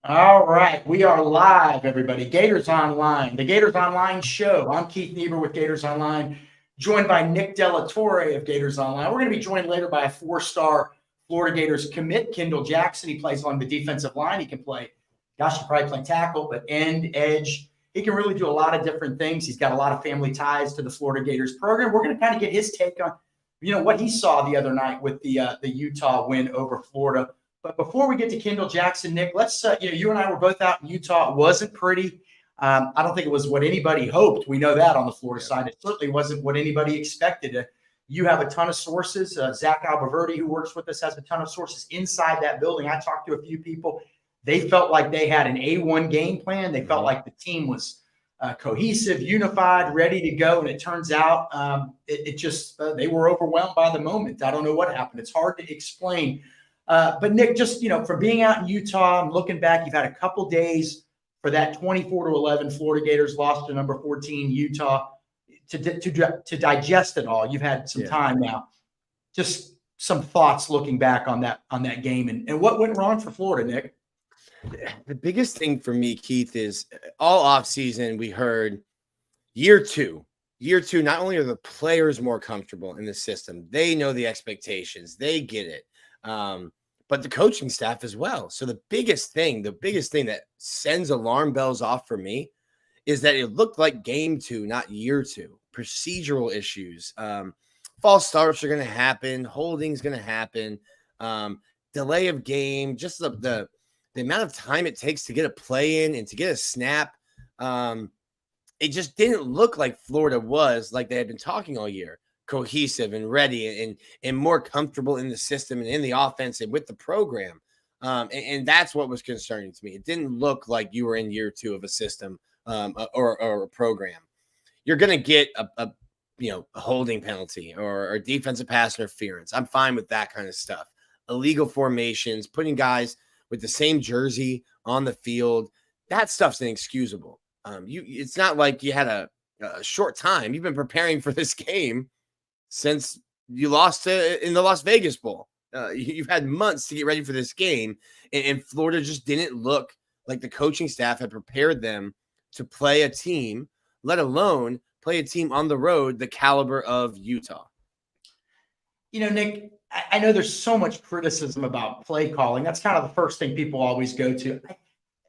All right, we are live, everybody. Gators Online, the Gators Online show. I'm Keith Niebuhr with Gators Online, joined by Nick Delatorre of Gators Online. We're going to be joined later by a four-star Florida Gators commit, Kendall Jackson. He plays along the defensive line. He can play, gosh, he probably play tackle, but end, edge. He can really do a lot of different things. He's got a lot of family ties to the Florida Gators program. We're going to kind of get his take on, what he saw the other night with the Utah win over Florida. But before we get to Kendall Jackson, Nick, let's, you and I were both out in Utah. It wasn't pretty. I don't think it was what anybody hoped. We know that on the Florida side. It certainly wasn't what anybody expected. You have a ton of sources. Zach Alberverdi, who works with us, has a ton of sources inside that building. I talked to a few people. They felt like they had an A1 game plan. They felt like the team was cohesive, unified, ready to go. And it turns out they were overwhelmed by the moment. I don't know what happened. It's hard to explain. But Nick, just, from being out in Utah, I'm looking back, you've had a couple days for that 24-11 Florida Gators loss to number 14 Utah to digest it all. You've had some time now. Just some thoughts looking back on that game and what went wrong for Florida, Nick. The biggest thing for me, Keith, is all offseason we heard year two, not only are the players more comfortable in the system, they know the expectations, they get it. But the coaching staff as well. So the biggest thing that sends alarm bells off for me is that it looked like game two, not year two. Procedural issues, false starts are going to happen, holding's going to happen, delay of game, just the amount of time it takes to get a play in and to get a snap. It just didn't look like Florida was like they had been talking all year. Cohesive and ready and more comfortable in the system and in the offense and with the program. And that's what was concerning to me. It didn't look like you were in year two of a system or a program. You're going to get a holding penalty or defensive pass interference. I'm fine with that kind of stuff. Illegal formations, putting guys with the same jersey on the field, that stuff's inexcusable. It's not like you had a short time. You've been preparing for this game since you lost in the Las Vegas Bowl. You've had months to get ready for this game, and Florida just didn't look like the coaching staff had prepared them to play a team, let alone play a team on the road the caliber of Utah. Nick, I know there's so much criticism about play calling. That's kind of the first thing people always go to.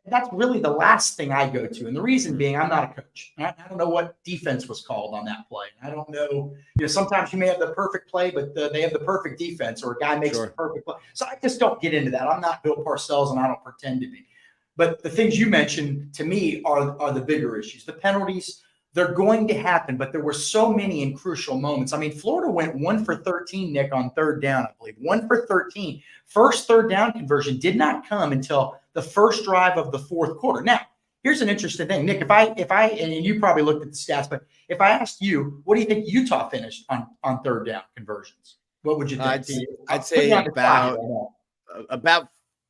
That's really the last thing I go to. And the reason being, I'm not a coach. I don't know what defense was called on that play. I don't know. Sometimes you may have the perfect play, but they have the perfect defense, or a guy makes the perfect play. So I just don't get into that. I'm not Bill Parcells, and I don't pretend to be. But the things you mentioned to me are the bigger issues. The penalties, they're going to happen, but there were so many in crucial moments. I mean, Florida went 1 for 13, Nick, on third down, I believe. 1 for 13. First third down conversion did not come until the first drive of the fourth quarter. Now, here's an interesting thing, Nick. If I, and you probably looked at the stats, but if I asked you, what do you think Utah finished on third down conversions? What would you think? I'd say about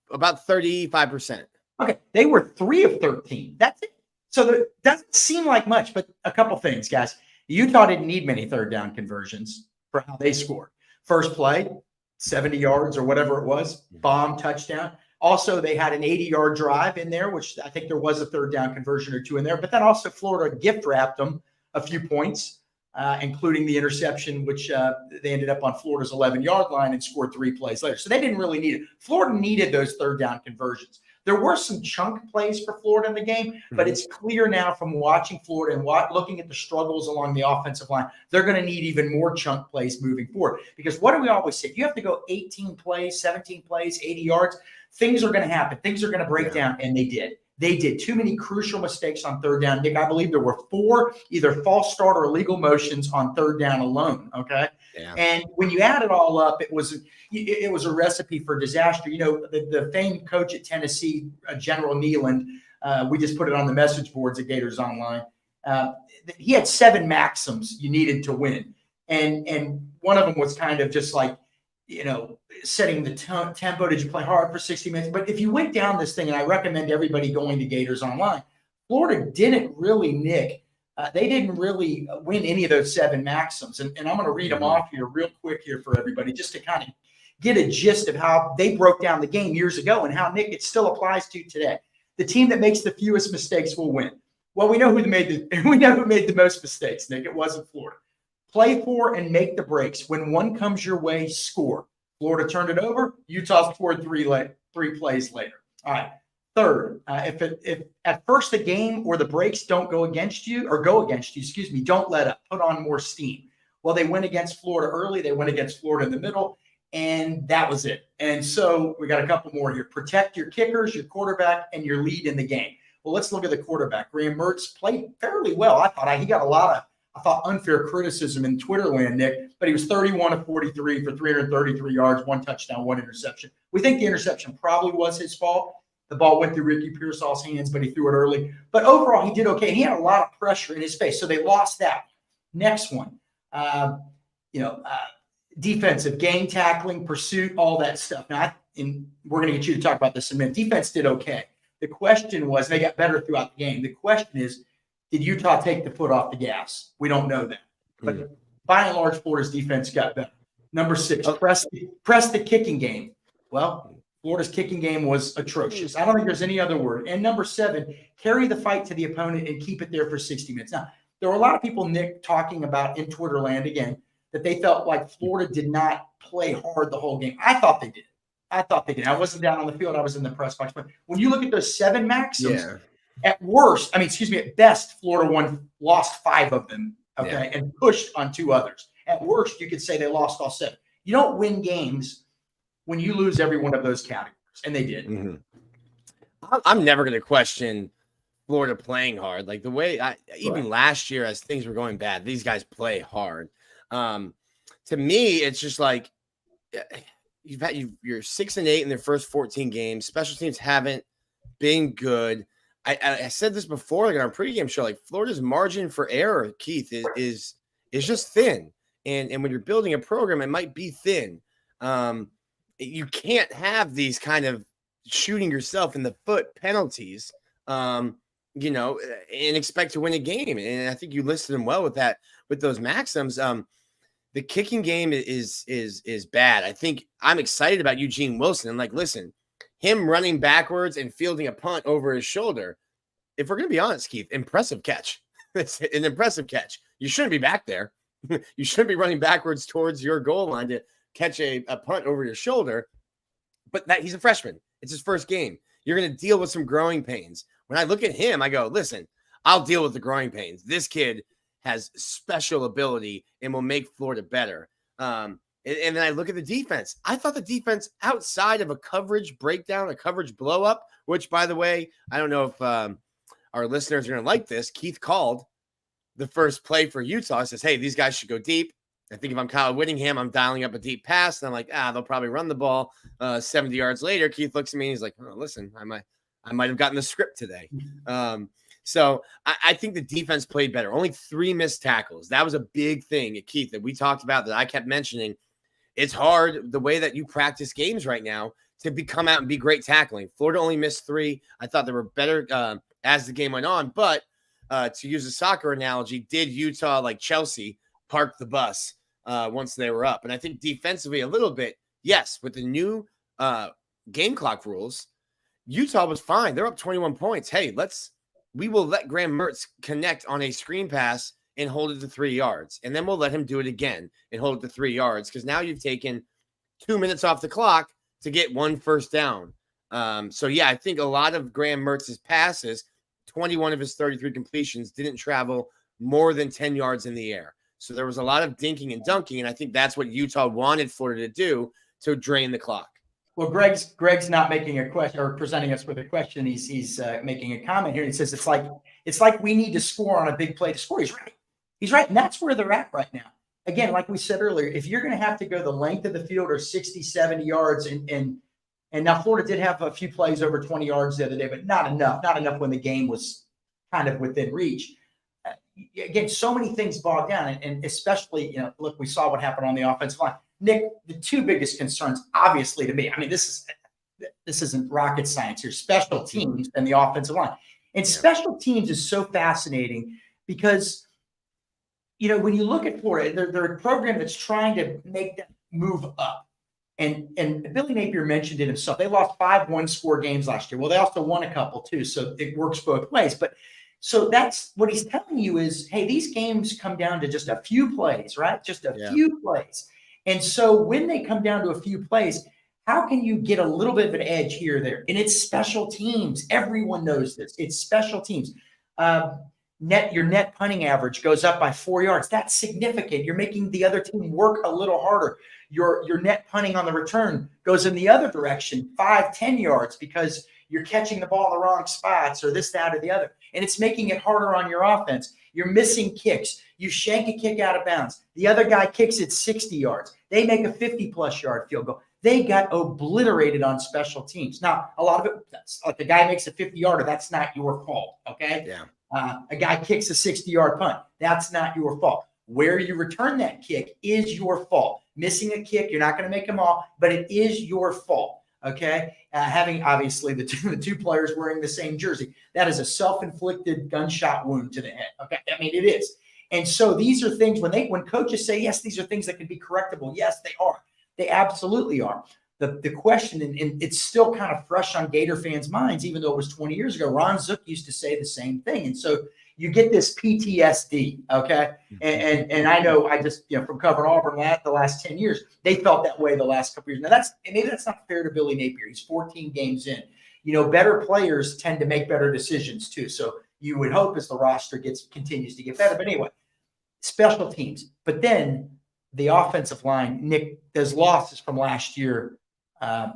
35%. Okay, they were 3 of 13. That's it. So that doesn't seem like much, but a couple things, guys. Utah didn't need many third down conversions for how they scored. First play, 70 yards or whatever it was, bomb, touchdown. Also, they had an 80-yard drive in there, which I think there was a third down conversion or two in there. But then also Florida gift wrapped them a few points, including the interception, which they ended up on Florida's 11-yard line and scored 3 plays later. So they didn't really need it. Florida needed those third down conversions. There were some chunk plays for Florida in the game, but it's clear now from watching Florida and looking at the struggles along the offensive line, they're going to need even more chunk plays moving forward. Because what do we always say? You have to go 18 plays, 17 plays, 80 yards. Things are going to happen. Things are going to break down, and they did. They did too many crucial mistakes on third down. Nick, I believe there were 4 either false start or illegal motions on third down alone, okay? Yeah. And when you add it all up, it was a recipe for disaster. The famed coach at Tennessee, General Nealon, we just put it on the message boards at Gators Online. He had 7 maxims you needed to win. And one of them was kind of just like, setting the tempo. Did you play hard for 60 minutes? But if you went down this thing, and I recommend everybody going to Gators Online, Florida didn't really, Nick, they didn't really win any of those 7 maxims. And I'm going to read them off here real quick here for everybody, just to kind of get a gist of how they broke down the game years ago and how, Nick, it still applies to today. The team that makes the fewest mistakes will win. Well, we know who made the most mistakes, Nick. It wasn't Florida. Play for and make the breaks. When one comes your way, score. Florida turned it over. Utah scored three plays later. All right. Third, if at first the game or the breaks don't go against you, don't let up. Put on more steam. Well, they went against Florida early. They went against Florida in the middle, and that was it. And so we got a couple more here. Protect your kickers, your quarterback, and your lead in the game. Well, let's look at the quarterback. Graham Mertz played fairly well. I thought he got a lot of unfair criticism in Twitter land, Nick, but he was 31 of 43 for 333 yards, 1 touchdown, 1 interception. We think the interception probably was his fault. The ball went through Ricky Pearsall's hands, but he threw it early. But overall, he did okay. He had a lot of pressure in his face, so they lost that. Next one, defensive, game tackling, pursuit, all that stuff. Now, we're going to get you to talk about this in a minute. Defense did okay. The question was, they got better throughout the game. The question is, did Utah take the foot off the gas? We don't know that. But by and large, Florida's defense got better. Number 6, press the kicking game. Well, Florida's kicking game was atrocious. I don't think there's any other word. And number 7, carry the fight to the opponent and keep it there for 60 minutes. Now, there were a lot of people, Nick, talking about in Twitter land again, that they felt like Florida did not play hard the whole game. I thought they did. I wasn't down on the field. I was in the press box. But when you look at those 7 maxims, at best, Florida lost 5 of them, and pushed on 2 others. At worst, you could say they lost all 7. You don't win games when you lose every one of those categories, and they did. Mm-hmm. I'm never going to question Florida playing hard. Like the way even last year, as things were going bad, these guys play hard. To me, it's just like you're 6-8 in their first 14 games. Special teams haven't been good. I said this before, like on our pregame show, like Florida's margin for error, Keith, is just thin. And when you're building a program, it might be thin. You can't have these kind of shooting yourself in the foot penalties, and expect to win a game. And I think you listed them well with those maxims. The kicking game is bad. I think I'm excited about Eugene Wilson. I'm like, listen, him running backwards and fielding a punt over his shoulder. If we're going to be honest, Keith, impressive catch. It's an impressive catch. You shouldn't be back there. You shouldn't be running backwards towards your goal line to catch a punt over your shoulder. But he's a freshman. It's his first game. You're going to deal with some growing pains. When I look at him, I go, listen, I'll deal with the growing pains. This kid has special ability and will make Florida better. And then I look at the defense. I thought the defense outside of a coverage breakdown, a coverage blow up, which, by the way, I don't know if our listeners are going to like this. Keith called the first play for Utah. He says, hey, these guys should go deep. I think if I'm Kyle Whittingham, I'm dialing up a deep pass. And I'm like, they'll probably run the ball 70 yards later. Keith looks at me and he's like, oh, listen, I might have gotten the script today. So I think the defense played better. Only 3 missed tackles. That was a big thing, Keith, that we talked about, that I kept mentioning. It's hard the way that you practice games right now to come out and be great tackling. Florida only missed 3. I thought they were better as the game went on. But to use a soccer analogy, did Utah, like Chelsea, park the bus once they were up? And I think defensively a little bit, yes, with the new game clock rules, Utah was fine. They're up 21 points. Hey, we will let Graham Mertz connect on a screen pass and hold it to 3 yards. And then we'll let him do it again and hold it to 3 yards, because now you've taken 2 minutes off the clock to get 1 first down. So, yeah, I think a lot of Graham Mertz's passes, 21 of his 33 completions, didn't travel more than 10 yards in the air. So there was a lot of dinking and dunking, and I think that's what Utah wanted Florida to do, to drain the clock. Well, Greg's not making a question or presenting us with a question. He's making a comment here. He says it's like we need to score on a big play to score. He's right, and that's where they're at right now. Again, like we said earlier, if you're going to have to go the length of the field or 60, 70 yards, and now Florida did have a few plays over 20 yards the other day, but not enough when the game was kind of within reach. Again, so many things bogged down, and especially, look, we saw what happened on the offensive line. Nick, the 2 biggest concerns, obviously, to me, I mean, this isn't rocket science here, special teams and the offensive line. And special teams is so fascinating because, when you look at Florida, they're a program that's trying to make that move up. And Billy Napier mentioned it himself. They lost 5 one-score games last year. Well, they also won a couple too, so it works both ways. But so that's what he's telling you is, hey, these games come down to just a few plays, right? Just a few plays. And so when they come down to a few plays, how can you get a little bit of an edge here or there? And it's special teams. Everyone knows this. It's special teams. Your net punting average goes up by 4 yards. That's significant. You're making the other team work a little harder. Your net punting on the return goes in the other direction, 5-10 yards, because you're catching the ball in the wrong spots or this, that, or the other. And it's making it harder on your offense. You're missing kicks. You shank a kick out of bounds. The other guy kicks it 60 yards. They make a 50-plus yard field goal. They got obliterated on special teams. Now, a lot of it, that's like the guy makes a 50-yarder. That's not your fault, okay? Yeah. A guy kicks a 60-yard punt. That's not your fault. Where you return that kick is your fault. Missing a kick, you're not going to make them all, but it is your fault. Okay, having obviously the two players wearing the same jersey, that is a self-inflicted gunshot wound to the head. Okay, I mean it is, and so these are things when coaches say yes, these are things that can be correctable. Yes, they are. They absolutely are. The question, and it's still kind of fresh on Gator fans' minds, even though it was 20 years ago. Ron Zook used to say the same thing, and so you get this PTSD, okay? And I know I just, from covering Auburn the last 10 years, they felt that way the last couple years. Now maybe that's not fair to Billy Napier. He's 14 games in. Better players tend to make better decisions too. So you would hope as the roster continues to get better. But anyway, special teams. But then the offensive line, Nick, there's losses from last year.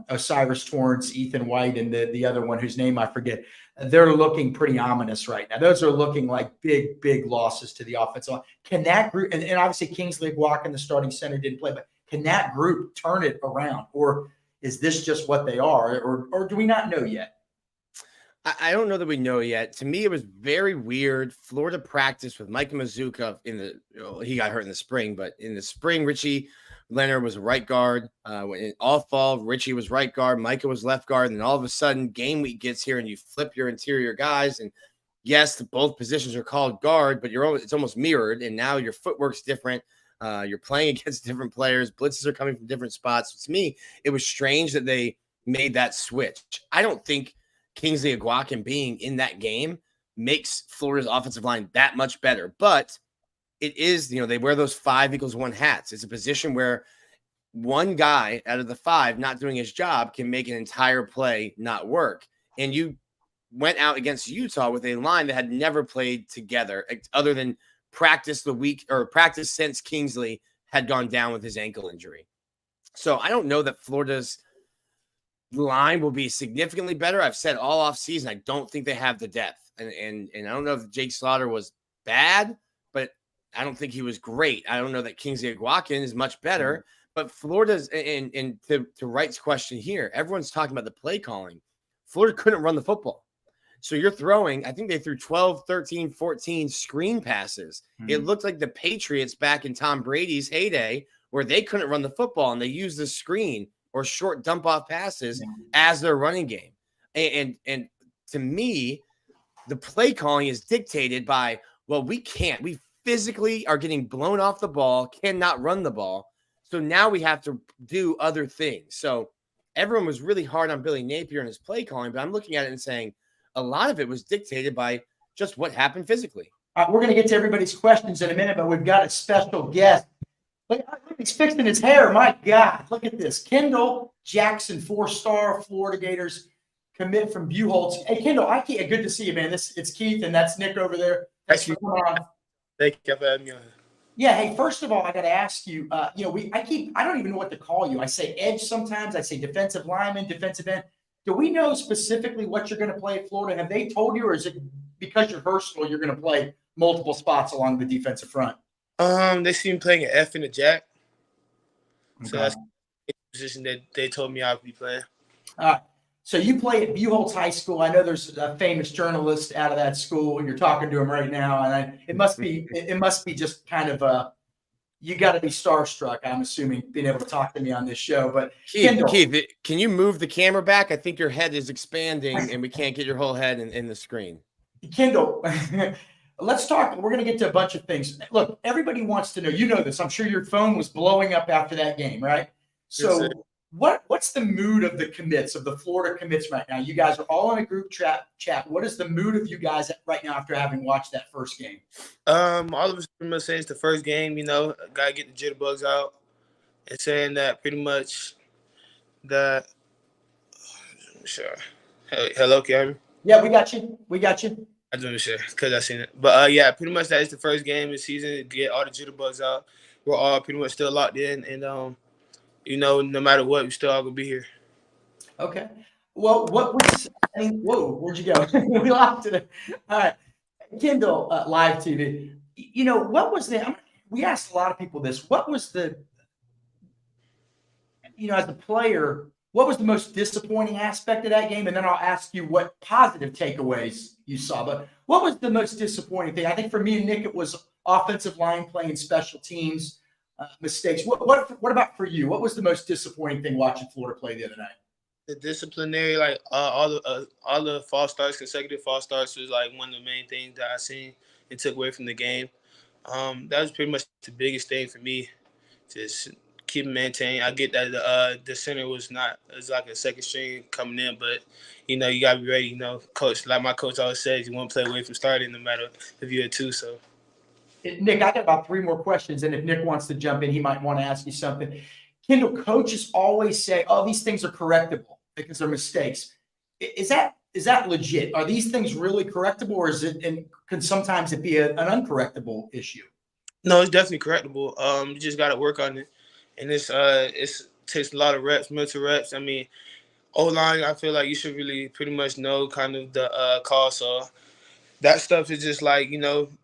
Osiris Torrance, Ethan White, and the other one whose name I forget. They're looking pretty ominous right now. Those are looking like big losses to the offensive line. Can that group, and obviously Kingsley Walk in the starting center didn't play, but can that group turn it around? Or is this just what they are? Or do we not know yet? I don't know that we know yet. To me, it was very weird. Florida practiced with Micah Mazuka he got hurt in the spring, but in the spring, Richie Leonard was right guard. All fall, Richie was right guard. Micah was left guard. And then all of a sudden, game week gets here and you flip your interior guys. And yes, both positions are called guard, but it's almost mirrored. And now your footwork's different. You're playing against different players. Blitzes are coming from different spots. So to me, it was strange that they made that switch. I don't think Kingsley Aguakin being in that game makes Florida's offensive line that much better. But it is, they wear those 5=1 hats. It's a position where one guy out of the 5 not doing his job can make an entire play not work. And you went out against Utah with a line that had never played together other than practice since Kingsley had gone down with his ankle injury. So I don't know that Florida's line will be significantly better. I've said all off season, I don't think they have the depth. And I don't know if Jake Slaughter was bad, but I don't think he was great. I don't know that Kingsley Aguakin is much better, but Florida's, and to Wright's question here, everyone's talking about the play calling. Florida couldn't run the football. So you're throwing, I think they threw 12, 13, 14 screen passes. Mm-hmm. It looked like the Patriots back in Tom Brady's heyday where they couldn't run the football and they used the screen or short dump off passes as their running game. And to me, the play calling is dictated by, well, we physically are getting blown off the ball, cannot run the ball. So now we have to do other things. So everyone was really hard on Billy Napier and his play calling, but I'm looking at it and saying a lot of it was dictated by just what happened physically. We're going to get to everybody's questions in a minute, but we've got a special guest. Look, he's fixing his hair. My God, look at this. Kendall Jackson, 4-star Florida Gators commit from Buchholz. Hey, Kendall, good to see you, man. It's Keith, and that's Nick over there. Thank you. Thank you for having me on. Yeah. Hey, first of all, I got to ask you. I don't even know what to call you. I say edge sometimes. I say defensive lineman, defensive end. Do we know specifically what you're going to play at Florida? Have they told you, or is it because you're versatile, you're going to play multiple spots along the defensive front? They see me playing an F and a Jack. Okay. So that's the position that they told me I'd be playing. All right. So you play at Buchholz High School. I know there's a famous journalist out of that school. You're talking to him right now, and it must be just kind of you got to be starstruck, I'm assuming, being able to talk to me on this show. But Keith, can you move the camera back? I think your head is expanding, and we can't get your whole head in the screen. Kendall, let's talk. We're going to get to a bunch of things. Look, everybody wants to know. You know this. I'm sure your phone was blowing up after that game, right? So What's the mood of the commits, of the Florida commits right now? You guys are all in a group chat. What is the mood of you guys right now after having watched that first game? All of us pretty much saying it's the first game. Gotta get the jitterbugs out, and saying that pretty much that. Sure. Hello, can you hear me? Yeah, we got you. We got you. I just want to share because I seen it. But yeah, pretty much that is the first game of the season. Get all the jitterbugs out. We're all pretty much still locked in, and no matter what, we still all gonna be here. Okay. Well, whoa, where'd you go? We lost it. All right. Kendall, live TV. What was we asked a lot of people this. What was as a player, what was the most disappointing aspect of that game? And then I'll ask you what positive takeaways you saw. But what was the most disappointing thing? I think for me and Nick, it was offensive line playing special teams mistakes. What about for you? What was the most disappointing thing watching Florida play the other night? The disciplinary, like all the false starts, consecutive false starts, was like one of the main things that I seen and took away from the game. That was pretty much the biggest thing for me. Just keep maintaining. I get that the center was like a second string coming in, but you gotta be ready. Coach, like my coach always says, you want to play away from starting, no matter if you're a two. So, Nick, I got about 3 more questions, and if Nick wants to jump in, he might want to ask you something. Kendall, coaches always say, "Oh, these things are correctable because they're mistakes." Is that legit? Are these things really correctable, or is it? And can sometimes it be an uncorrectable issue? No, it's definitely correctable. You just got to work on it, and it takes a lot of reps, mental reps. I mean, O-line, I feel like you should really pretty much know kind of the call. So that stuff is just like,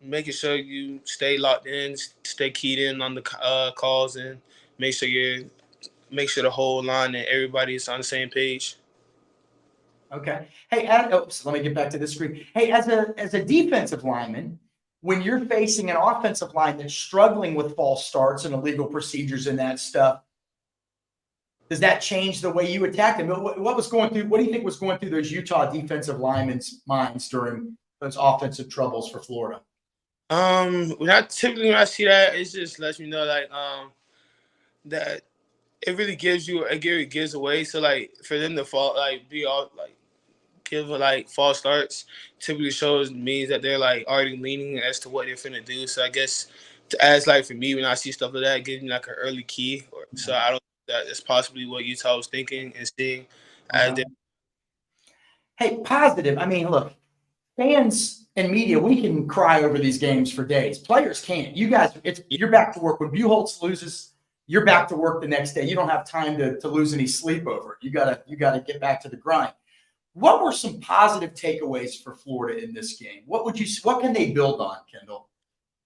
making sure you stay locked in, stay keyed in on the calls, and make sure the whole line and everybody is on the same page. Okay. Hey, let me get back to this screen. Hey, as a defensive lineman, when you're facing an offensive line that's struggling with false starts and illegal procedures and that stuff, does that change the way you attack them? What do you think was going through those Utah defensive linemen's minds during those offensive troubles for Florida? When I see that, it just lets me know that it really gives away. So like for them to fall, like be all like give like false starts, typically means that they're like already leaning as to what they're finna do. So I guess as like for me, when I see stuff like that, giving like an early key, so I don't think that is possibly what Utah was thinking and seeing. Hey, positive. I mean, look, fans and media, we can cry over these games for days. Players can't. You guys, you're back to work. When Buchholz loses, you're back to work the next day. You don't have time to lose any sleep over it. You gotta get back to the grind. What were some positive takeaways for Florida in this game? What can they build on, Kendall?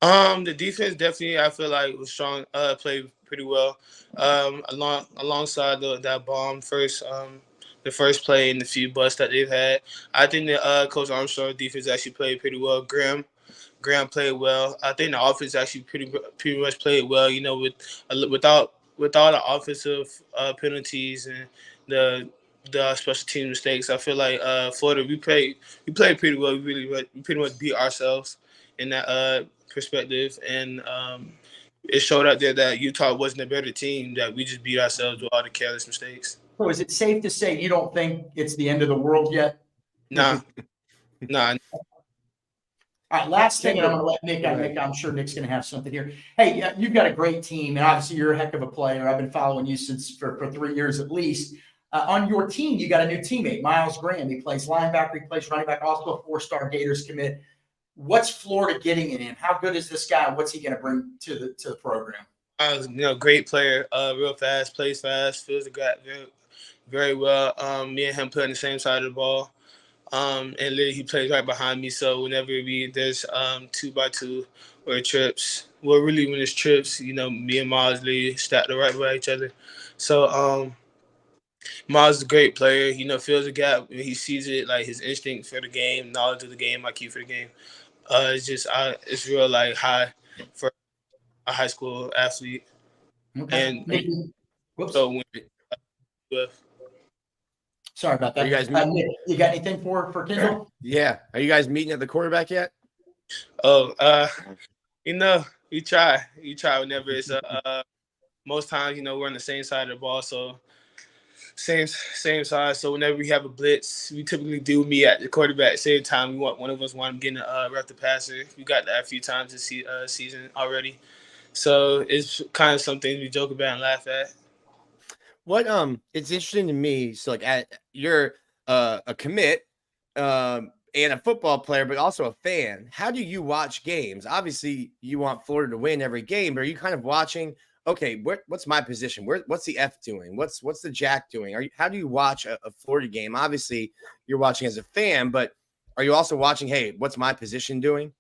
The defense definitely, I feel like, was strong. Played pretty well. Alongside that bomb the first play and the few busts that they've had. I think that Coach Armstrong defense actually played pretty well. Graham played well. I think the offense actually pretty much played well. Without all the offensive penalties and the special team mistakes, I feel like Florida we played pretty well. We pretty much beat ourselves in that perspective, and it showed out there that Utah wasn't a better team. That we just beat ourselves with all the careless mistakes. So is it safe to say you don't think it's the end of the world yet? Nah. All right, last thing, and I'm going to let Nick out. Nick, I'm sure Nick's going to have something here. Hey, you've got a great team, and obviously you're a heck of a player. I've been following you for 3 years at least. On your team, you got a new teammate, Miles Graham. He plays linebacker, he plays running back, also a 4-star Gators commit. What's Florida getting in him? How good is this guy? What's he going to bring to the program? Great player, real fast, plays fast, feels the gap very, very well. Me and him play on the same side of the ball. And literally he plays right behind me. So whenever there's 2x2 or trips, well, really when it's trips, me and Miles literally stack the right by each other. So Miles is a great player. Fills the gap when he sees it, like his instinct for the game, knowledge of the game, IQ for the game. It's real like high for a high school athlete. Okay. And whoops. So sorry about that. You guys Nick, you got anything for Kendall? Yeah. Are you guys meeting at the quarterback yet? Oh, you try whenever it's most times, we're on the same side of the ball. So Same size. So whenever we have a blitz, we typically do meet at the quarterback. Same time, we want one of us want getting a rep the passer. We got that a few times this season already. So it's kind of something we joke about and laugh at. What it's interesting to me. So like you're a commit and a football player, but also a fan. How do you watch games? Obviously, you want Florida to win every game, but are you kind of watching? Okay, what's my position? What's the F doing? What's the Jack doing? How do you watch a Florida game? Obviously, you're watching as a fan, but are you also watching? Hey, what's my position doing?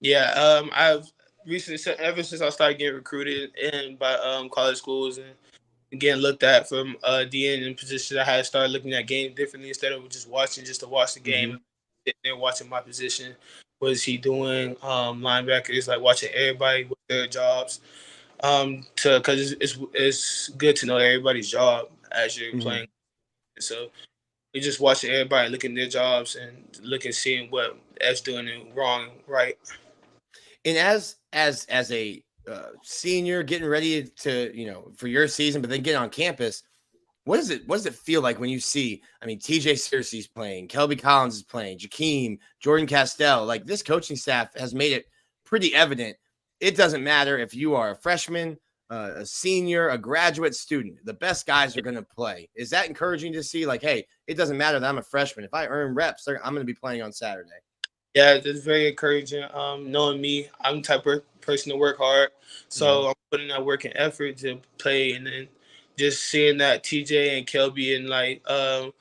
Yeah, I've recently, ever since I started getting recruited and by college schools and getting looked at from DN in positions, I had to start looking at games differently instead of just watching just to watch the game. Mm-hmm. Sitting there watching my position. What is he doing? Linebackers, like watching everybody with their jobs. Because it's good to know everybody's job as you're playing. So you're just watching everybody looking at their jobs and looking, seeing what F's doing and wrong, right. And as a senior getting ready to, for your season, but then get on campus, what does it feel like when you see, I mean, TJ Searcy's playing, Kelby Collins is playing, Jakeem, Jordan Castell, like this coaching staff has made it pretty evident. It doesn't matter if you are a freshman, a senior, a graduate student, the best guys are going to play. Is that encouraging to see? Like, hey, it doesn't matter that I'm a freshman. If I earn reps, I'm going to be playing on Saturday. Yeah, it's very encouraging. Knowing me, I'm the type of person to work hard. So I'm putting that work and effort to play, and then just seeing that TJ and Kelby and like a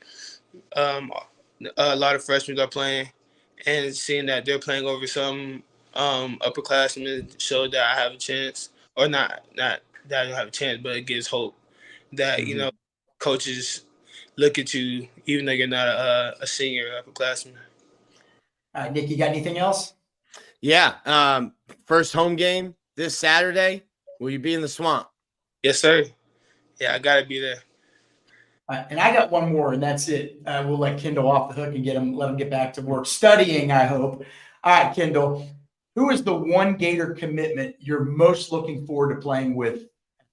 lot of freshmen are playing, and seeing that they're playing over some upperclassmen showed that I have a chance, or not that I don't have a chance, but it gives hope that coaches look at you even though you're not a senior upperclassman. All right, Nick, you got anything else? Yeah. First home game this Saturday. Will you be in the swamp? Yes, sir. Yeah, I got to be there. And I got one more, and that's it. We'll let Kendall off the hook and let him get back to work studying, I hope. All right, Kendall, who is the one Gator commitment you're most looking forward to playing with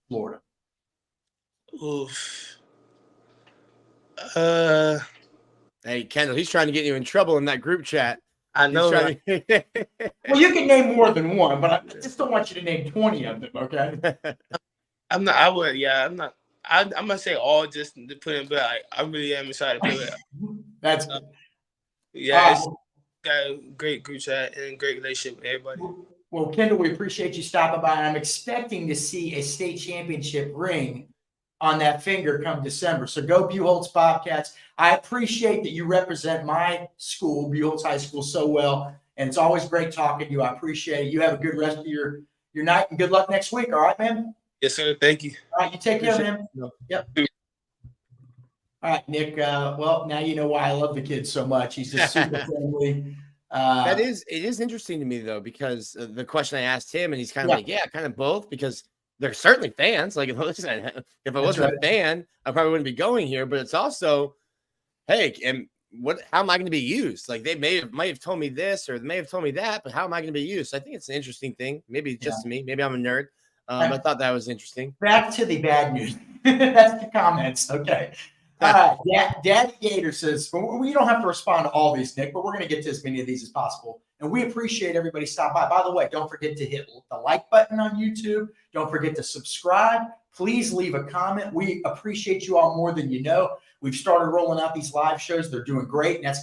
Florida? Oof. Hey, Kendall, he's trying to get you in trouble in that group chat. I know. Right? Well, you can name more than one, but I just don't want you to name 20 of them, okay? I'm not. I would. Yeah, I'm not. I'm gonna say all just to put in, but I really am excited to play with. That's good. Yeah, it's got a great group chat and a great relationship with everybody. Well, Kendall, we appreciate you stopping by, and I'm expecting to see a state championship ring on that finger come December. So go Buchholz Bobcats. I appreciate that you represent my school, Buchholz High School, so well, and it's always great talking to you. I appreciate it. You have a good rest of your night, and good luck next week. All right, man? Yes, sir. Thank you. All right, you take care, man. Yep. All right, Nick. Well, now you know why I love the kid so much. He's just super friendly. It is interesting to me, though, because the question I asked him, and he's kind of like, yeah, kind of both, because they're certainly fans. Like, listen, if I wasn't a fan, I probably wouldn't be going here. But it's also, hey, and how am I going to be used? Like, they might have told me this, or they may have told me that, but how am I going to be used? So I think it's an interesting thing. Maybe just me. Maybe I'm a nerd. I thought that was interesting. Back to the bad news. That's the comments. Okay. Daddy Gator says, we don't have to respond to all these, Nick, but we're going to get to as many of these as possible. And we appreciate everybody stop by. By the way, don't forget to hit the like button on YouTube. Don't forget to subscribe. Please leave a comment. We appreciate you all more than you know. We've started rolling out these live shows. They're doing great, and that's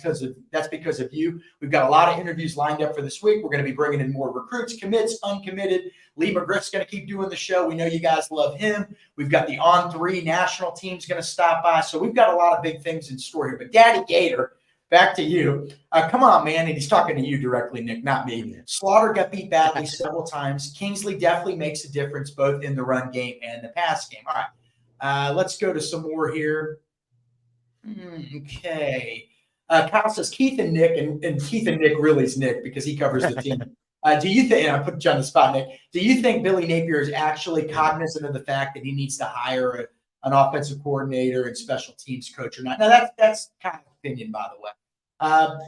because of you. We've got a lot of interviews lined up for this week. We're going to be bringing in more recruits, commits, uncommitted. Lee McGriff's going to keep doing the show. We know you guys love him. We've got the On3 national team's going to stop by. So we've got a lot of big things in store here. But Daddy Gator, back to you. Come on, man. And he's talking to you directly, Nick, not me. Slaughter got beat badly several times. Kingsley definitely makes a difference both in the run game and the pass game. All right. Let's go to some more here. Okay. Kyle says Keith and Nick, and Keith and Nick really is Nick because he covers the team. Do you think, and I put you on the spot, Nick, do you think Billy Napier is actually cognizant of the fact that he needs to hire an offensive coordinator and special teams coach or not? Now, that's kind of opinion, by the way.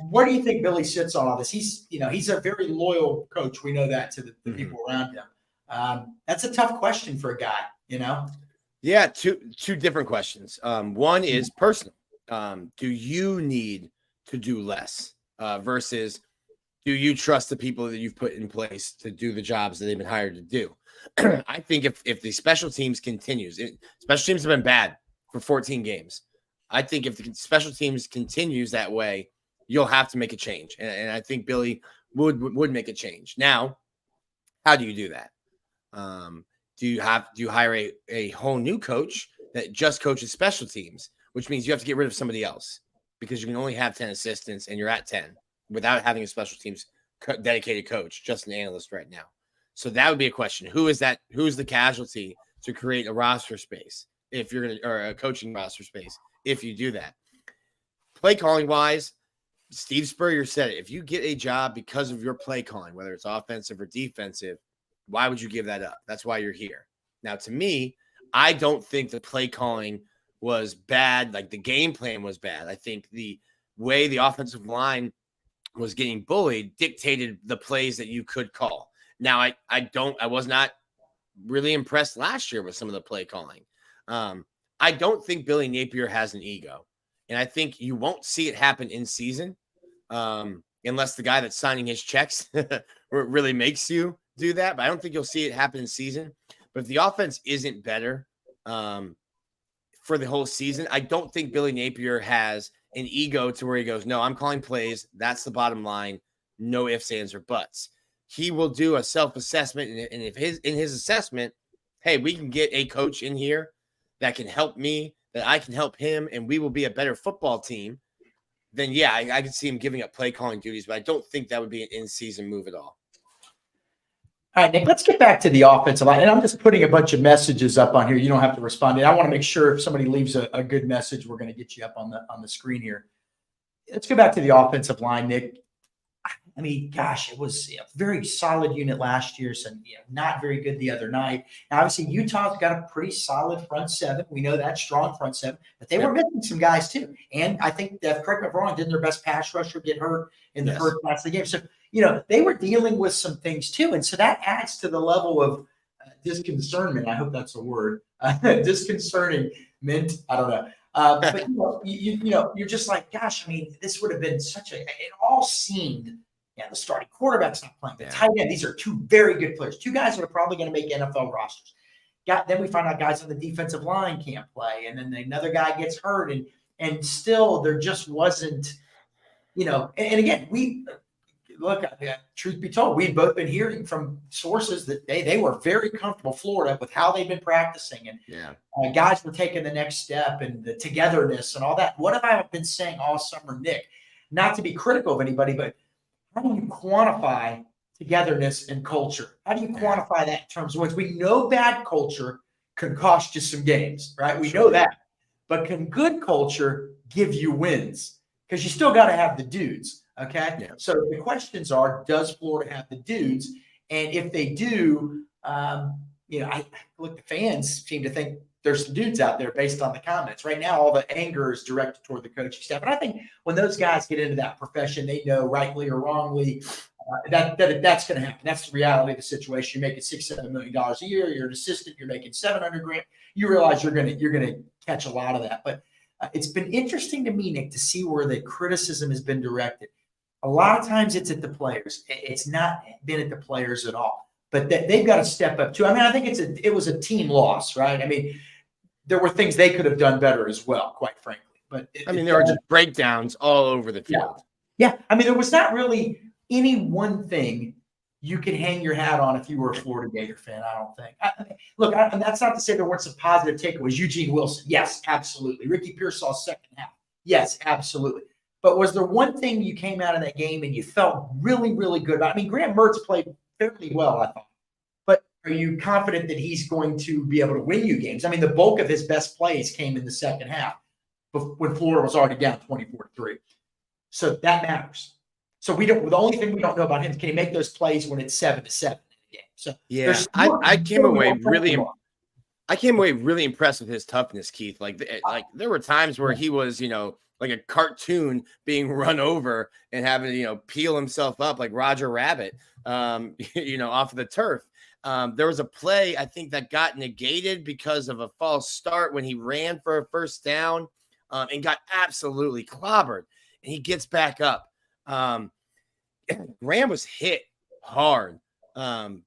Where do you think Billy sits on all this? He's a very loyal coach. We know that to the people around him. That's a tough question for a guy, Yeah, two different questions. One is personal. Do you need to do less versus do you trust the people that you've put in place to do the jobs that they've been hired to do? I think if the special teams continues, special teams have been bad for 14 games. I think if the special teams continues that way, you'll have to make a change. And I think Billy would make a change. Now, how do you do that? Do you hire a whole new coach that just coaches special teams, which means you have to get rid of somebody else because you can only have 10 assistants and you're at 10 without having a special teams dedicated coach, just an analyst right now. So that would be a question. Who is that? Who's the casualty to create a roster space if you're going to, or a coaching roster space if you do that? Play calling wise, Steve Spurrier said it. If you get a job because of your play calling, whether it's offensive or defensive, why would you give that up? That's why you're here. Now, to me, I don't think the play calling was bad. Like the game plan was bad. I think the way the offensive line was getting bullied dictated the plays that you could call. Now, I was not really impressed last year with some of the play calling. I don't think Billy Napier has an ego. And I think you won't see it happen in season unless the guy that's signing his checks really makes you do that. But I don't think you'll see it happen in season. But if the offense isn't better for the whole season, I don't think Billy Napier has an ego to where he goes, no, I'm calling plays. That's the bottom line. No ifs, ands, or buts. He will do a self-assessment. And if in his assessment, hey, we can get a coach in here that can help me, that I can help him, and we will be a better football team, then yeah, I could see him giving up play calling duties, but I don't think that would be an in-season move at all. All right, Nick, let's get back to the offensive line. And I'm just putting a bunch of messages up on here. You don't have to respond. I want to make sure if somebody leaves a good message, we're going to get you up on the screen here. Let's go back to the offensive line, Nick. I mean, gosh, it was a very solid unit last year, so not very good the other night. Now, obviously, Utah's got a pretty solid front seven. We know that, strong front seven, but they were missing some guys too. And I think, correct me if I'm wrong, didn't their best pass rusher get hurt in the first half of the game? So, they were dealing with some things too. And so that adds to the level of disconcernment. I hope that's a word. Disconcerting mint. I don't know. But you're just like, gosh, I mean, this would have been it all seemed, the starting quarterback's not playing, the tight end. These are two very good players, two guys that are probably going to make NFL rosters. Then we find out guys on the defensive line can't play, and then another guy gets hurt, and still there just wasn't, and again, truth be told, we've both been hearing from sources that they were very comfortable, Florida, with how they've been practicing, and guys were taking the next step and the togetherness and all that. What have I been saying all summer, Nick? Not to be critical of anybody, but how do you quantify togetherness and culture? How do you quantify that in terms of wins? We know bad culture can cost you some games, right? We know that. But can good culture give you wins? Because you still got to have the dudes, okay? Yeah. So the questions are, does Florida have the dudes? And if they do, the fans seem to think there's some dudes out there based on the comments. Right now, all the anger is directed toward the coaching staff. And I think when those guys get into that profession, they know rightly or wrongly that that's going to happen. That's the reality of the situation. You're making $6-7 million a year. You're an assistant. You're making $700,000. You realize you're going to catch a lot of that. But it's been interesting to me, Nick, to see where the criticism has been directed. A lot of times it's at the players. It's not been at the players at all. But they've got to step up too. I mean, I think it was a team loss, right? I mean, there were things they could have done better as well, quite frankly. But there were just breakdowns all over the field. Yeah. I mean, there was not really any one thing you could hang your hat on if you were a Florida Gator fan, I don't think. And that's not to say there weren't some positive takeaways. Eugene Wilson, yes, absolutely. Ricky Pearsall's second half, yes, absolutely. But was there one thing you came out of that game and you felt really, really good about? I mean, Graham Mertz played fairly well, I thought. But are you confident that he's going to be able to win you games? I mean, the bulk of his best plays came in the second half when Florida was already down 24-3. So that matters. So the only thing we don't know about him is can he make those plays when it's 7-7 in the game. So yeah, I came away really impressed with his toughness, Keith. Like there were times where he was, like a cartoon being run over and having to, peel himself up like Roger Rabbit, off of the turf. There was a play, I think, that got negated because of a false start when he ran for a first down and got absolutely clobbered. And he gets back up. Graham was hit hard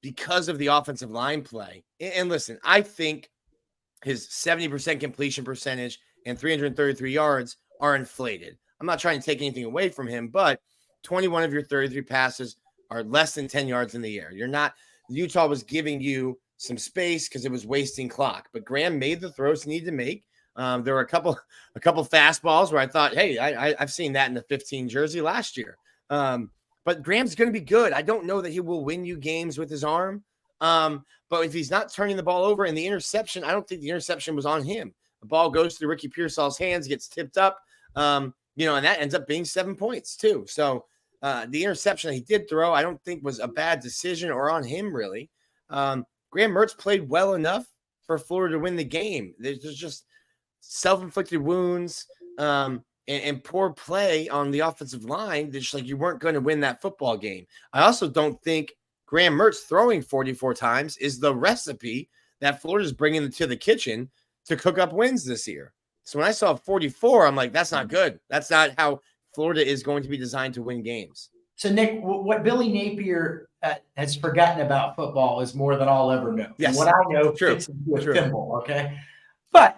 because of the offensive line play. And listen, I think his 70% completion percentage and 333 yards are inflated. I'm not trying to take anything away from him, but 21 of your 33 passes are less than 10 yards in the air. Utah was giving you some space because it was wasting clock, but Graham made the throws he needed to make. There were a couple fastballs where I thought, hey, I've seen that in the 15 jersey last year. But Graham's going to be good. I don't know that he will win you games with his arm. But if he's not turning the ball over and the interception, I don't think the interception was on him. The ball goes through Ricky Pearsall's hands, gets tipped up, and that ends up being 7 points too. So the interception that he did throw, I don't think was a bad decision or on him really. Graham Mertz played well enough for Florida to win the game. There's just self-inflicted wounds and poor play on the offensive line. Just like you weren't going to win that football game. I also don't think Graham Mertz throwing 44 times is the recipe that Florida's bringing to the kitchen to cook up wins this year. So when I saw 44, I'm like, that's not good. That's not how Florida is going to be designed to win games. So, Nick, what Billy Napier has forgotten about football is more than I'll ever know. Yes. And what I know fits into a thimble, okay? But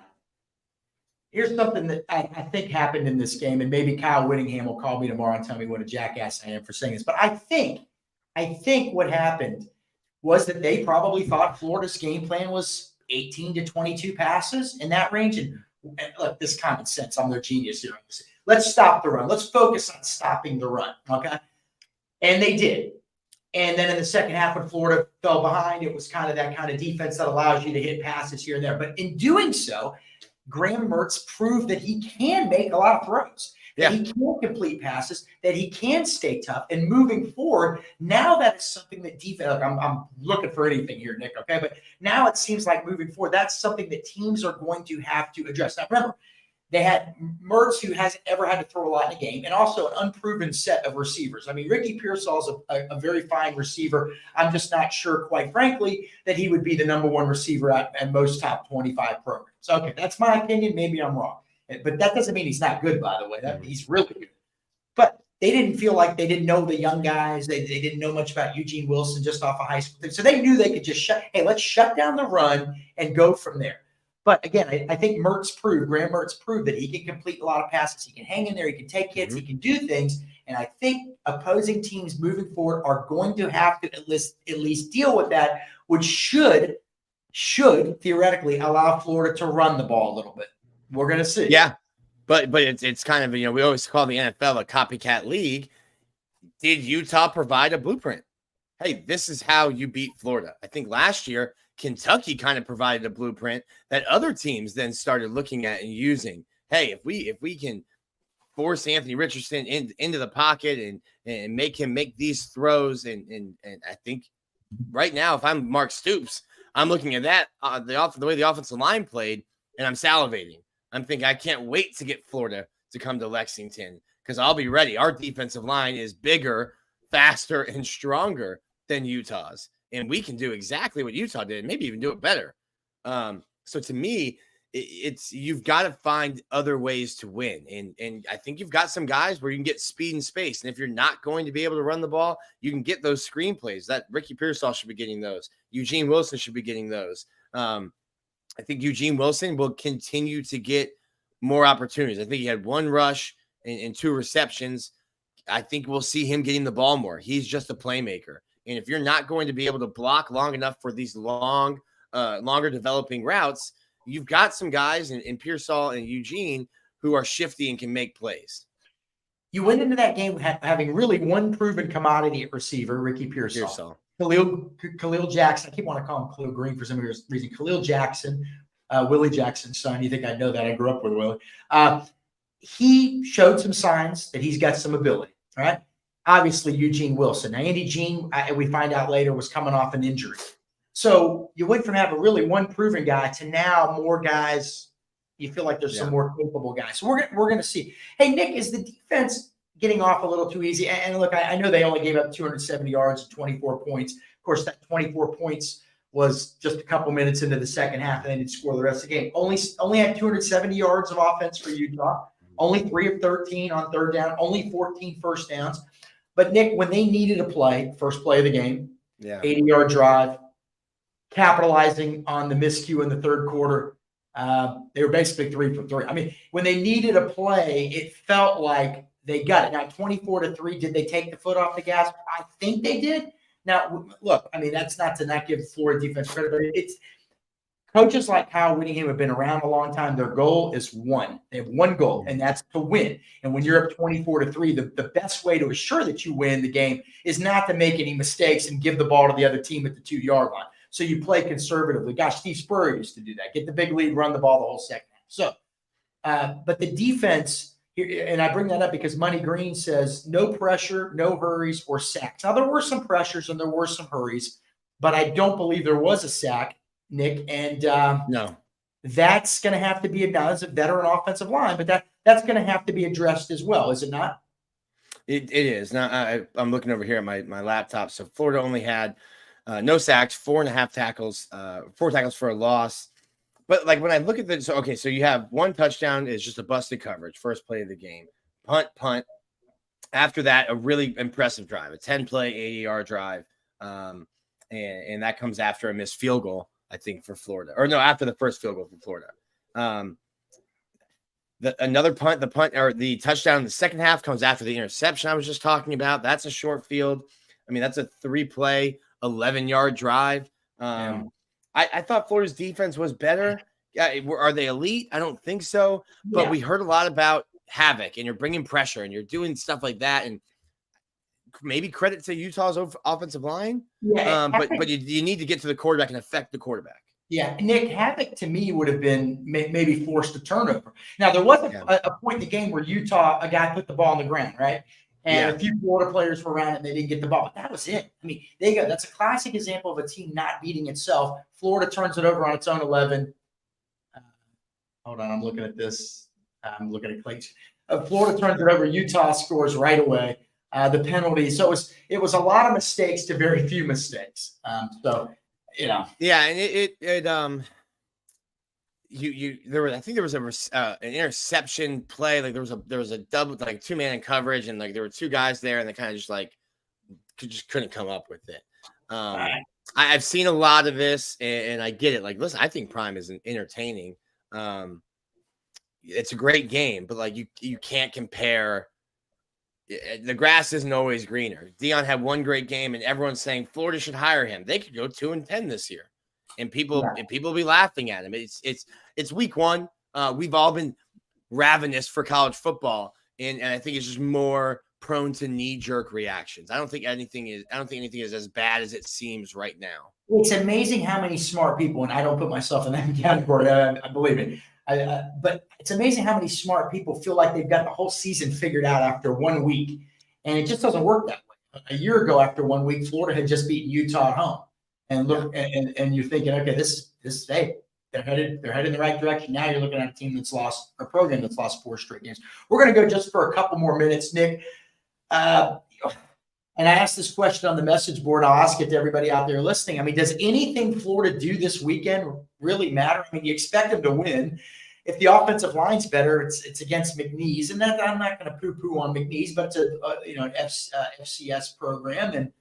here's something that I think happened in this game, and maybe Kyle Whittingham will call me tomorrow and tell me what a jackass I am for saying this. But I think what happened was that they probably thought Florida's game plan was 18 to 22 passes in that range. And look, this common sense, I'm their genius here. Let's stop the run. Let's focus on stopping the run, okay? And they did. And then in the second half, when Florida fell behind, it was kind of that kind of defense that allows you to hit passes here and there. But in doing so, Graham Mertz proved that he can make a lot of throws. That he can complete passes, that he can stay tough. And moving forward, now that is something that defense, look, I'm looking for anything here, Nick, okay? But now it seems like moving forward, that's something that teams are going to have to address. Now, remember, they had Mertz, who hasn't ever had to throw a lot in a game, and also an unproven set of receivers. I mean, Ricky Pearsall is a very fine receiver. I'm just not sure, quite frankly, that he would be the number one receiver at most top 25 programs. Okay, that's my opinion. Maybe I'm wrong. But that doesn't mean he's not good, by the way. He's really good. But they didn't feel like they didn't know the young guys. They didn't know much about Eugene Wilson just off of high school. So they knew they could just let's shut down the run and go from there. But again, I think Graham Mertz proved that he can complete a lot of passes. He can hang in there. He can take hits. He can do things. And I think opposing teams moving forward are going to have to at least deal with that, which should theoretically allow Florida to run the ball a little bit. We're going to see. Yeah. But it's kind of, we always call the NFL a copycat league. Did Utah provide a blueprint? Hey, this is how you beat Florida. I think last year, Kentucky kind of provided a blueprint that other teams then started looking at and using. Hey, if we can force Anthony Richardson into the pocket and make him make these throws, and I think right now, if I'm Mark Stoops, I'm looking at that the way the offensive line played, and I'm salivating. I'm thinking I can't wait to get Florida to come to Lexington because I'll be ready. Our defensive line is bigger, faster, and stronger than Utah's. And we can do exactly what Utah did, maybe even do it better. So to me, it's you've got to find other ways to win. And I think you've got some guys where you can get speed and space. And if you're not going to be able to run the ball, you can get those screenplays. That Ricky Pearsall should be getting those. Eugene Wilson should be getting those. I think Eugene Wilson will continue to get more opportunities. I think he had one rush and 2 receptions. I think we'll see him getting the ball more. He's just a playmaker. And if you're not going to be able to block long enough for these longer developing routes, you've got some guys in Pearsall and Eugene who are shifty and can make plays. You went into that game having really one proven commodity at receiver, Ricky Pearsall. Khalil Jackson. I keep wanting to call him Khalil Green for some reason. Khalil Jackson, Willie Jackson's son. You think I know that? I grew up with Willie. He showed some signs that he's got some ability, right? Obviously, Eugene Wilson. Now, Andy Jean, we find out later, was coming off an injury. So you went from having really one proven guy to now more guys. You feel like there's some more capable guys. So we're going to see. Hey, Nick, is the defense getting off a little too easy? And look, I know they only gave up 270 yards and 24 points. Of course, that 24 points was just a couple minutes into the second half, and they didn't score the rest of the game. Only had 270 yards of offense for Utah. Only 3 of 13 on third down. Only 14 first downs. But Nick, when they needed a play, first play of the game, 80-yard drive, capitalizing on the miscue in the third quarter, they were basically 3 for 3. I mean, when they needed a play, it felt like they got it. Now, 24-3, did they take the foot off the gas? I think they did. Now, look, I mean, that's not to not give Florida defense credit, but it's coaches like Kyle Whittingham have been around a long time. Their goal is one. They have one goal, and that's to win. And when you're up 24-3, the best way to assure that you win the game is not to make any mistakes and give the ball to the other team at the 2-yard line. So you play conservatively. Gosh, Steve Spurrier used to do that. Get the big lead, run the ball the whole second half. So, but the defense, and I bring that up because Money Green says no pressure, no hurries, or sacks. Now, there were some pressures and there were some hurries, but I don't believe there was a sack, Nick. And no, that's going to have to be now. It's a veteran offensive line, but that's going to have to be addressed as well, is it not? It is. Now I'm looking over here at my laptop. So Florida only had no sacks, 4.5 tackles, 4 tackles for a loss. But like when I look at the so you have one touchdown is just a busted coverage, first play of the game, punt. After that, a really impressive drive, a 10-play, 80-yard drive, and that comes after a missed field goal, I think, for Florida, or no, after the first field goal for Florida. Another punt, the touchdown in the second half comes after the interception I was just talking about. That's a short field. I mean, that's a 3-play, 11-yard drive. I thought Florida's defense was better. Are they elite? I don't think so. But we heard a lot about havoc, and you're bringing pressure, and you're doing stuff like that, and maybe credit to Utah's offensive line. But you need to get to the quarterback and affect the quarterback. Yeah, Nick, havoc to me would have been maybe forced a turnover. Now, there was a point in the game where Utah, a guy put the ball on the ground, right? And a few Florida players were around it and they didn't get the ball. But that was it. I mean, that's a classic example of a team not beating itself. Florida turns it over on its own 11. Hold on, I'm looking at this. I'm looking at Clayton. Florida turns it over. Utah scores right away. The penalty. So it was a lot of mistakes to very few mistakes. Yeah, and I think there was an interception play. Like there was a double, like 2-man in coverage, and like there were 2 guys there, and they kind of just couldn't come up with it. I've seen a lot of this, and I get it. Like, listen, I think Prime is entertaining. It's a great game, but like you can't compare. The grass isn't always greener. Dion had one great game, and everyone's saying Florida should hire him. They could go 2-10 this year, and people will be laughing at him. It's week 1. We've all been ravenous for college football, and I think it's just more prone to knee-jerk reactions. I don't think anything is as bad as it seems right now. It's amazing how many smart people, and I don't put myself in that category. I believe it. But it's amazing how many smart people feel like they've got the whole season figured out after 1 week, and it just doesn't work that way. A year ago, after 1 week, Florida had just beaten Utah at home, and and you're thinking, okay, this hey, they're headed in the right direction. Now you're looking at a team a program that's lost 4 straight games. We're going to go just for a couple more minutes, Nick. And I asked this question on the message board. I'll ask it to everybody out there listening. I mean, does anything Florida do this weekend really matter? I mean, you expect them to win. If the offensive line's better, it's against McNeese, and that I'm not going to poo-poo on McNeese, but it's an FCS program.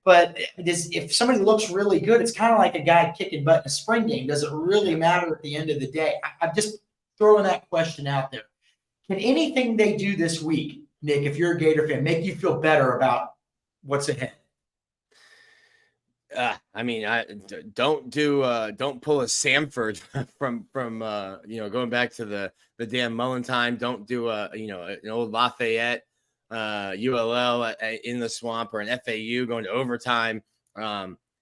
But if somebody looks really good, it's kind of like a guy kicking butt in a spring game. Does it really matter at the end of the day? I'm just throwing that question out there. Can anything they do this week, Nick, if you're a Gator fan, make you feel better about what's ahead? I mean, don't pull a Samford from going back to the Dan Mullen time. Don't do an old Lafayette, ULL in the swamp, or an FAU going to overtime.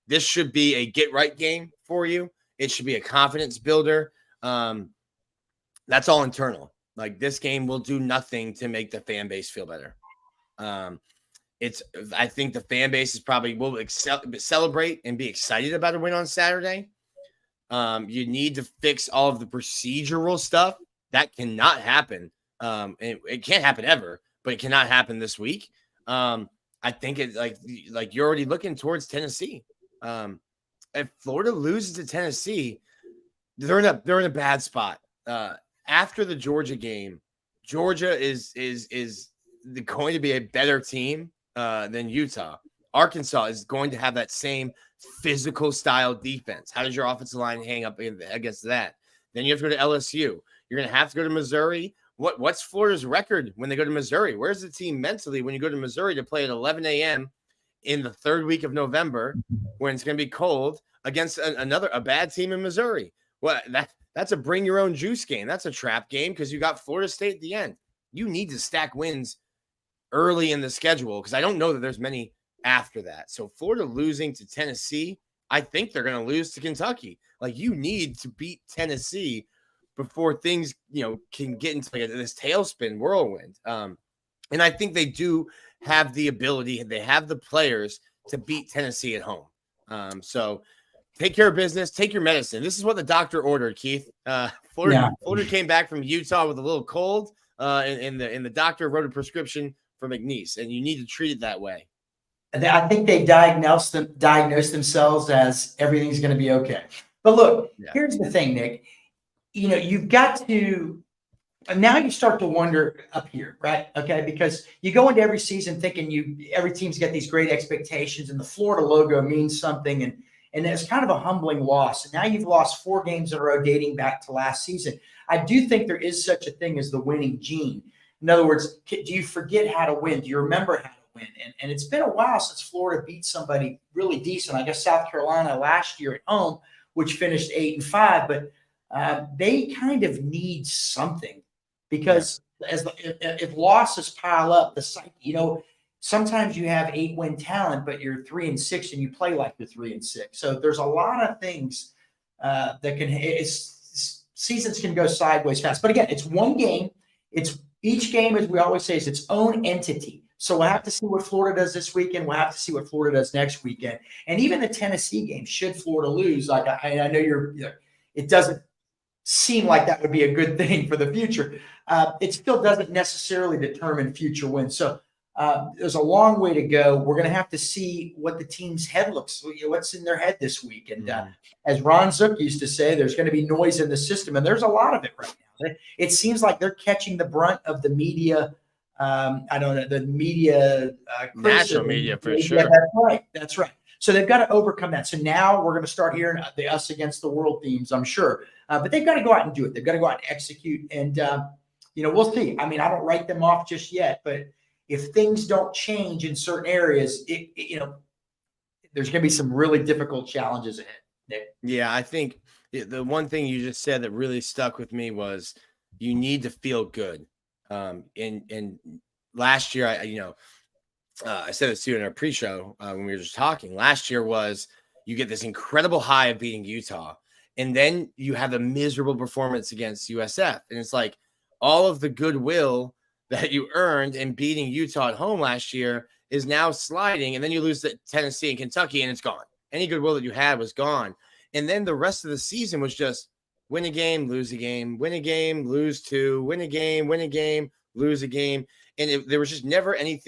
This should be a get right game for you. It should be a confidence builder. That's all internal. Like, this game will do nothing to make the fan base feel better. I think the fan base will celebrate and be excited about a win on Saturday. You need to fix all of the procedural stuff. That cannot happen. It can't happen ever, but it cannot happen this week. I think it's like you're already looking towards Tennessee. if Florida loses to Tennessee, they're in a bad spot. After the Georgia game, Georgia is going to be a better team than Utah. Arkansas is going to have that same physical style defense. How does your offensive line hang up against that? Then you have to go to LSU. You're going to have to go to Missouri. What's Florida's record when they go to Missouri? Where's the team mentally when you go to Missouri to play at 11 a.m. in the third week of November when it's going to be cold against a bad team in Missouri? Well, that's a bring your own juice game. That's a trap game because you got Florida State at the end. You need to stack wins early in the schedule because I don't know that there's many after that. So Florida losing to Tennessee, I think they're going to lose to Kentucky. Like, you need to beat Tennessee before things, can get into this tailspin whirlwind. And I think they do have the ability, they have the players to beat Tennessee at home. So take care of business, take your medicine. This is what the doctor ordered, Keith. Florida came back from Utah with a little cold, and the doctor wrote a prescription for McNeese, and you need to treat it that way. I think they diagnosed themselves as everything's going to be okay. But look, here's the thing, Nick. You've got to – now you start to wonder up here, right? Okay, because you go into every season thinking every team's got these great expectations, and the Florida logo means something, and it's kind of a humbling loss. And now you've lost 4 games in a row dating back to last season. I do think there is such a thing as the winning gene. In other words, do you forget how to win? Do you remember how to win? And it's been a while since Florida beat somebody really decent. I guess South Carolina last year at home, which finished 8-5, but they kind of need something because if losses pile up, the psyche, sometimes you have 8-win talent, but you're 3-6 and you play like you're 3-6. So there's a lot of things that seasons can go sideways fast. But again, it's one game. Each game, as we always say, is its own entity. So we'll have to see what Florida does this weekend. We'll have to see what Florida does next weekend. And even the Tennessee game, should Florida lose, like I know it doesn't seem like that would be a good thing for the future. It still doesn't necessarily determine future wins. So there's a long way to go. We're going to have to see what the team's head looks, what's in their head this week. And as Ron Zook used to say, there's going to be noise in the system, and there's a lot of it right now. It seems like they're catching the brunt of the media. I don't know, the media. National media, for sure. That's right. So they've got to overcome that. So now we're going to start hearing the us against the world themes, I'm sure. But they've got to go out and do it. They've got to go out and execute. And, we'll see. I mean, I don't write them off just yet. But if things don't change in certain areas, there's going to be some really difficult challenges ahead, Nick. Yeah, I think the one thing you just said that really stuck with me was you need to feel good. And last year, I said this to you in our pre-show when we were just talking. Last year was you get this incredible high of beating Utah, and then you have a miserable performance against USF. And it's like all of the goodwill that you earned in beating Utah at home last year is now sliding, and then you lose to Tennessee and Kentucky, and it's gone. Any goodwill that you had was gone. And then the rest of the season was just win a game, lose a game, win a game, lose 2, win a game, lose a game. And there was just never any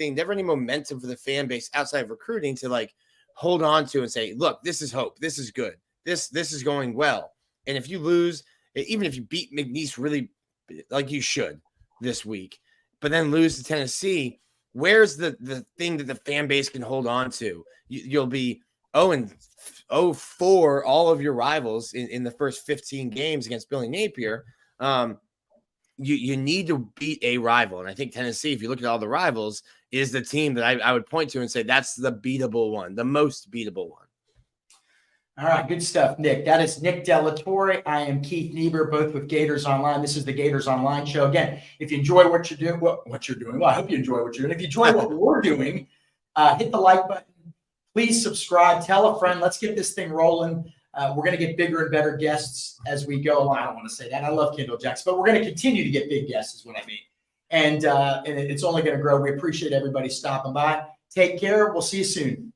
momentum for the fan base outside of recruiting to hold on to and say, look, this is hope. This is good. This is going well. And if you lose, even if you beat McNeese really like you should this week, but then lose to Tennessee, where's the thing that the fan base can hold on to? You'll be 0-4 all of your rivals in the first 15 games against Billy Napier. You need to beat a rival. And I think Tennessee, if you look at all the rivals, is the team that I would point to and say that's the beatable one, the most beatable one. All right, good stuff, Nick. That is Nick Delatorre. I am Keith Niebuhr, both with Gators Online. This is the Gators Online show. Again, if you enjoy what you're doing, well, I hope you enjoy what you're doing. If you enjoy what we're doing, hit the like button. Please subscribe. Tell a friend. Let's get this thing rolling. We're going to get bigger and better guests as we go along. I don't want to say that. I love Kendall Jackson, but we're going to continue to get big guests is what I mean. And it's only going to grow. We appreciate everybody stopping by. Take care. We'll see you soon.